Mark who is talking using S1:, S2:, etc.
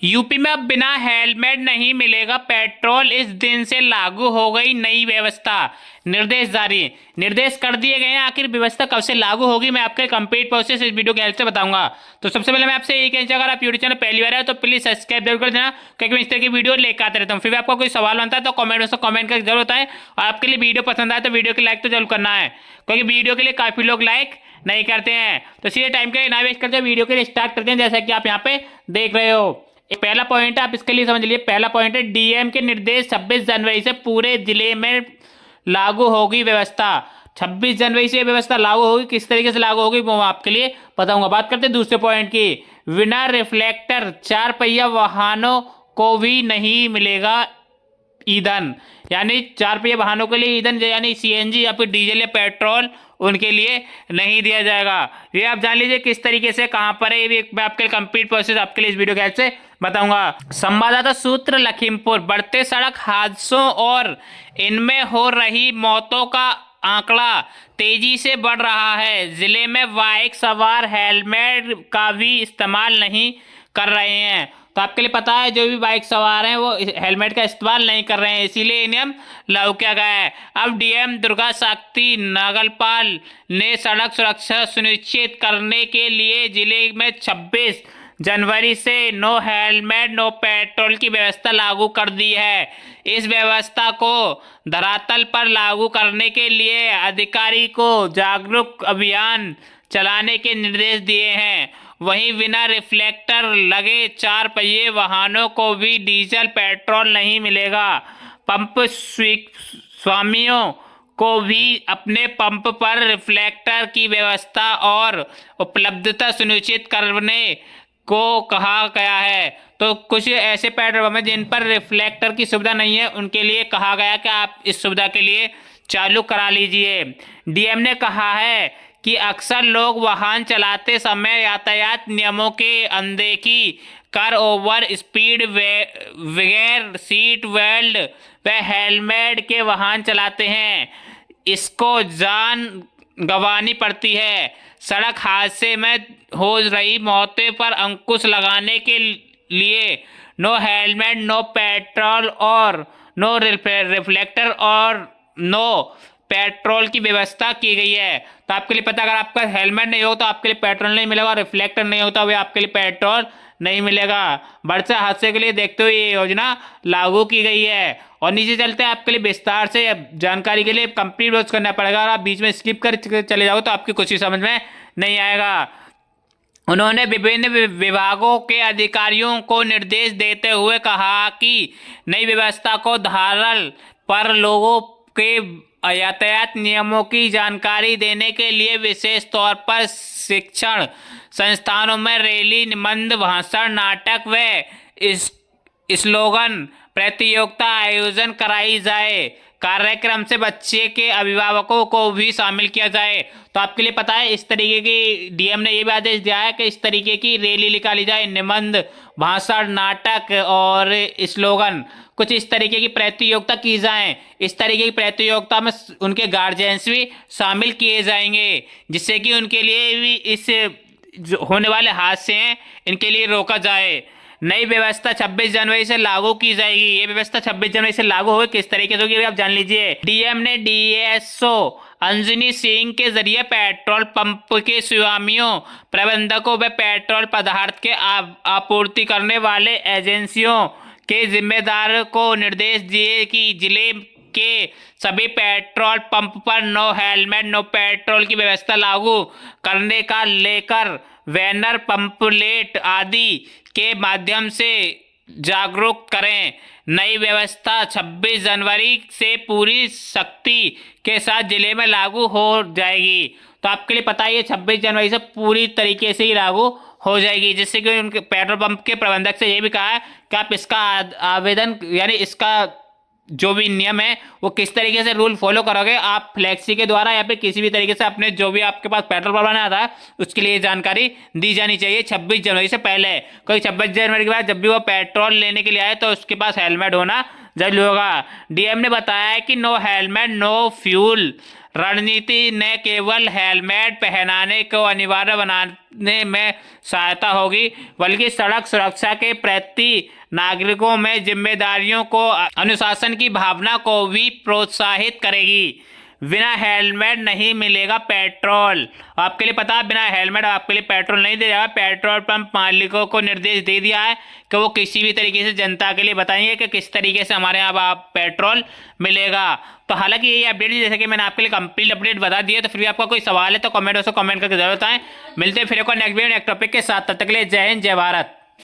S1: UP में अब बिना हेलमेट नहीं मिलेगा पेट्रोल, इस दिन से लागू हो गई नई व्यवस्था। निर्देश जारी, निर्देश कर दिए गए हैं। आखिर व्यवस्था कब से लागू होगी मैं आपके कंप्लीट प्रोसेस इस वीडियो की हेल्प से बताऊंगा। तो सबसे पहले मैं आपसे यही कहना चाहूंगा, अगर आप यूट्यूब चैनल पहली बार है तो प्लीज सब्सक्राइब जरूर कर देना, क्योंकि मैं इस तरह की वीडियो लेकर आते रहता हूँ। फिर भी आपको कोई सवाल बनता है तो कमेंट में कमेंट करके जरूर बताएं, और आपके लिए वीडियो पसंद आए तो वीडियो को लाइक तो जरूर करना है, क्योंकि वीडियो के लिए काफी लोग लाइक नहीं करते हैं। तो सीधे टाइम के ना वेस्ट करते हैं, वीडियो के लिए स्टार्ट करते हैं। जैसा कि आप यहाँ पे देख रहे हो, पहला पॉइंट है, आप इसके लिए समझ लीजिए। पहला पॉइंट है, डीएम के निर्देश 26 जनवरी से पूरे जिले में लागू होगी व्यवस्था। 26 जनवरी से व्यवस्था लागू होगी, किस तरीके से लागू होगी वो आपके लिए बताऊंगा। बात करते हैं दूसरे पॉइंट की। बिना रिफ्लेक्टर 4 पहिया वाहनों को भी नहीं मिलेगा ईंधन, यानी 4 पहिया वाहनों के लिए ईंधन यानी सीएनजी या फिर डीजल या पेट्रोल उनके लिए नहीं दिया जाएगा। ये आप जान लीजिए किस तरीके से, कहां पर है, ये भी मैं आपके कंप्लीट प्रोसेस आपके लिए इस वीडियो के हेल्प से बताऊंगा। संवाददाता सूत्र लखीमपुर, बढ़ते सड़क हादसों और इनमें हो रही मौतों का आंकड़ा तेजी से बढ़ रहा है। जिले में बाइक सवार हेलमेट का भी इस्तेमाल नहीं कर रहे हैं। तो आपके लिए पता है, जो भी बाइक सवार हैं वो हेलमेट का इस्तेमाल नहीं कर रहे हैं, इसीलिए नियम लागू किया गया है। अब डीएम दुर्गा शक्ति नागलपाल ने सड़क सुरक्षा सुनिश्चित करने के लिए जिले में 26 जनवरी से नो हेलमेट नो पेट्रोल की व्यवस्था लागू कर दी है। इस व्यवस्था को धरातल पर लागू करने के लिए अधिकारी को जागरूक अभियान चलाने के निर्देश दिए हैं। वहीं बिना रिफ्लेक्टर लगे 4 पहिए वाहनों को भी डीजल पेट्रोल नहीं मिलेगा। पंप स्वामियों को भी अपने पंप पर रिफ्लेक्टर की व्यवस्था और उपलब्धता सुनिश्चित करने को कहा गया है। तो कुछ ऐसे पेट्रोल पंप हैं जिन पर रिफ्लेक्टर की सुविधा नहीं है, उनके लिए कहा गया कि आप इस सुविधा के लिए चालू करा लीजिए। डीएम ने कहा है कि अक्सर लोग वाहन चलाते समय यातायात नियमों की अनदेखी कर ओवर स्पीड बगैर सीट बेल्ट व हेलमेट के वाहन चलाते हैं, इसको जान गंवानी पड़ती है। सड़क हादसे में हो रही मौतों पर अंकुश लगाने के लिए नो हेलमेट नो पेट्रोल और नो रिफ्लेक्टर और नो पेट्रोल की व्यवस्था की गई है। तो आपके लिए पता, अगर आपका हेलमेट नहीं हो तो आपके लिए पेट्रोल नहीं मिलेगा, और रिफ्लेक्टर नहीं होता वे आपके लिए पेट्रोल नहीं मिलेगा। बढ़ते हादसे के लिए देखते हुए ये योजना लागू की गई है। और नीचे चलते हैं, आपके लिए विस्तार से जानकारी के लिए कंप्लीट वॉच करना पड़ेगा, और आप बीच में स्किप कर चले जाओ तो आपकी कुछ ही समझ में नहीं आएगा। उन्होंने विभिन्न विभागों के अधिकारियों को निर्देश देते हुए कहा कि नई व्यवस्था को धारल पर लोगों के यातायात नियमों की जानकारी देने के लिए विशेष तौर पर शिक्षण संस्थानों में रैली, निबंध, भाषण, नाटक व स्लोगन प्रतियोगिता आयोजन कराई जाए। कार्यक्रम से बच्चे के अभिभावकों को भी शामिल किया जाए। तो आपके लिए पता है, इस तरीके की डीएम ने ये भी आदेश दिया है कि इस तरीके की रैली निकाली जाए, निबंध, भाषण, नाटक और स्लोगन, कुछ इस तरीके की प्रतियोगिता की जाए। इस तरीके की प्रतियोगिता में उनके गार्जियंस भी शामिल किए जाएंगे, जिससे कि उनके लिए भी इस जो होने वाले हादसे हैं इनके लिए रोका जाए। नई व्यवस्था 26 जनवरी से लागू की जाएगी। ये व्यवस्था 26 जनवरी से लागू होगी, किस तरीके से होगी आप जान लीजिए। डीएम ने डीएसओ अंजनी सिंह के जरिए पेट्रोल पंप के स्वामियों, प्रबंधकों व पेट्रोल पदार्थ के आपूर्ति करने वाले एजेंसियों के जिम्मेदार को निर्देश दिए कि जिले के सभी पेट्रोल पंप पर नो हेलमेट नो पेट्रोल की व्यवस्था लागू करने का लेकर बैनर, पंपलेट आदि के माध्यम से जागरूक करें। नई व्यवस्था 26 जनवरी से पूरी सख्ती के साथ जिले में लागू हो जाएगी। तो आपके लिए पता है, 26 जनवरी से पूरी तरीके से ही लागू हो जाएगी, जिससे कि उनके पेट्रोल पंप के प्रबंधक से ये भी कहा है कि आप इसका आवेदन यानी इसका जो भी नियम है वो किस तरीके से रूल फॉलो करोगे, आप फ्लेक्सी के द्वारा या फिर किसी भी तरीके से अपने जो भी आपके पास पेट्रोल भरवाना आता है उसके लिए जानकारी दी जानी चाहिए 26 जनवरी से पहले। कोई 26 जनवरी के बाद जब भी वो पेट्रोल लेने के लिए आए तो उसके पास हेलमेट होना जरूरी होगा। डीएम ने बताया कि नो हेलमेट नो फ्यूल रणनीति न केवल हेलमेट पहनाने को अनिवार्य बनाने में सहायता होगी, बल्कि सड़क सुरक्षा के प्रति नागरिकों में जिम्मेदारियों को अनुशासन की भावना को भी प्रोत्साहित करेगी। बिना हेलमेट नहीं मिलेगा पेट्रोल। आपके लिए पता है, बिना हेलमेट आपके लिए पेट्रोल नहीं दिया जाएगा। पेट्रोल पंप मालिकों को निर्देश दे दिया है कि वो किसी भी तरीके से जनता के लिए बताएंगे कि किस तरीके से हमारे यहाँ पेट्रोल मिलेगा। तो हालांकि ये अपडेट जैसे कि मैंने आपके लिए कंप्लीट अपडेट बता दी है, तो फिर भी आपका कोई सवाल है तो कमेंट करके जरूर बताएं। मिलते हैं फिर एक नेक्स्ट वीडियो नेक्स्ट टॉपिक के साथ, तब तक के लिए जय हिंद जय भारत।